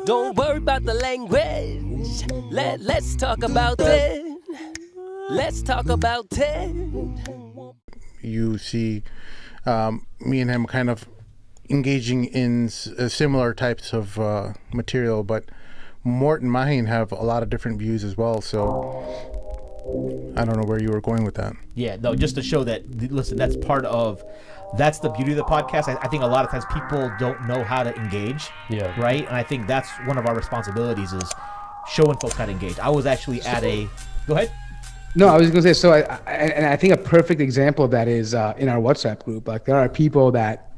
Don't worry about the language. Let's talk about it. Let's talk about it. You see me and him kind of engaging in similar types of material, but Mort and Mahin have a lot of different views as well, so I don't know where you were going with that. Yeah, no, just to show that, listen, that's the beauty of the podcast. I think a lot of times people don't know how to engage, right? And I think that's one of our responsibilities is showing folks how to engage. I was actually at go ahead. No, I was going to say, so I think a perfect example of that is in our WhatsApp group. Like, there are people that,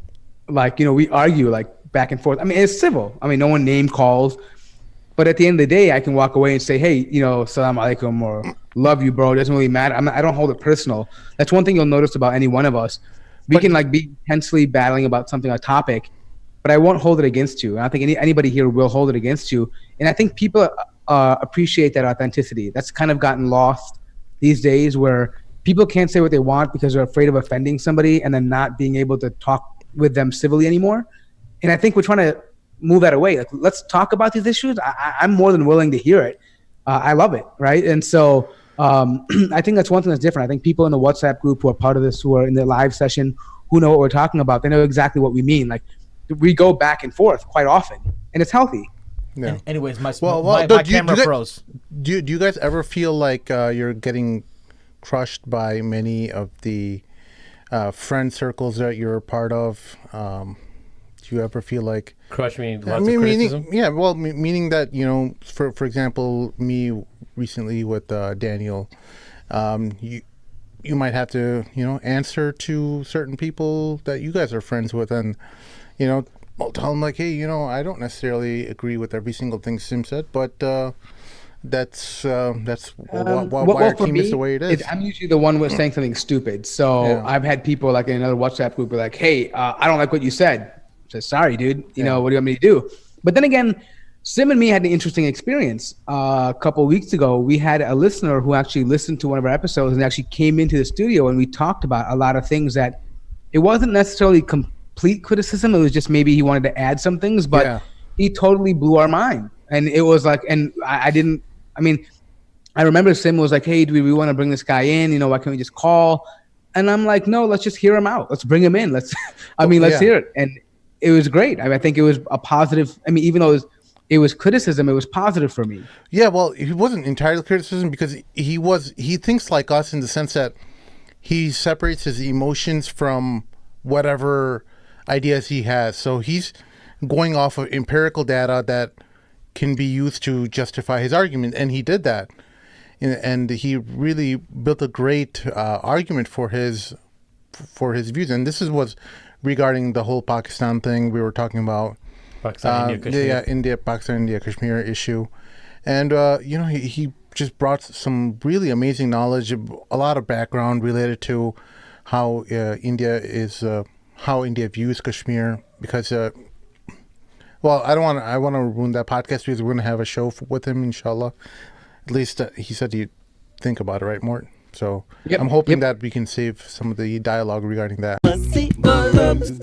like, we argue, like, back and forth. I mean, it's civil. I mean, no one name calls. But at the end of the day, I can walk away and say, hey, salam alaikum, or love you, bro. It doesn't really matter. I don't hold it personal. That's one thing you'll notice about any one of us. We can, like, be intensely battling about something, a topic, but I won't hold it against you. And I think anybody here will hold it against you. And I think people appreciate that authenticity. That's kind of gotten lost these days, where people can't say what they want because they're afraid of offending somebody and then not being able to talk with them civilly anymore. And I think we're trying to move that away. Like, let's talk about these issues. I'm more than willing to hear it. I love it, right? And so I think that's one thing that's different. I think people in the WhatsApp group who are part of this, who are in the live session, who know what we're talking about, they know exactly what we mean. Like, we go back and forth quite often, and it's healthy. Yeah. Anyways, my camera froze. Do you guys ever feel like you're getting crushed by many of the friend circles that you're a part of? Do you ever feel like crush me? Lots of criticism. Meaning that for example, me recently with Daniel, you might have to answer to certain people that you guys are friends with, and I'll tell them, like, hey, I don't necessarily agree with every single thing Sim said, but that's why our team is the way it is. I'm usually the one saying something stupid. So I've had people, like, in another WhatsApp group, be like, hey, I don't like what you said. I said, sorry, dude. What do you want me to do? But then again, Sim and me had an interesting experience. A couple of weeks ago, we had a listener who actually listened to one of our episodes and actually came into the studio, and we talked about a lot of things that it wasn't necessarily complete criticism. It was just maybe he wanted to add some things, but he totally blew our mind. And it was like, and I remember Sim was like, hey, do we want to bring this guy in? Why can't we just call? And I'm like, no, let's just hear him out. Let's bring him in. Let's hear it. And it was great. I think it was a positive. I mean, even though it was criticism, it was positive for me. Yeah, well, it wasn't entirely criticism because he thinks like us in the sense that he separates his emotions from whatever ideas he has. So he's going off of empirical data that can be used to justify his argument, and he did that. And he really built a great argument for his views. And this was regarding the whole Pakistan thing we were talking about. Pakistan, India, Kashmir issue. And, he just brought some really amazing knowledge, a lot of background related to how India views Kashmir, because, I want to ruin that podcast because we're going to have a show with him, inshallah. At least he said he'd think about it, right, Mort? So I'm hoping that we can save some of the dialogue regarding that. MuzzyBuzz.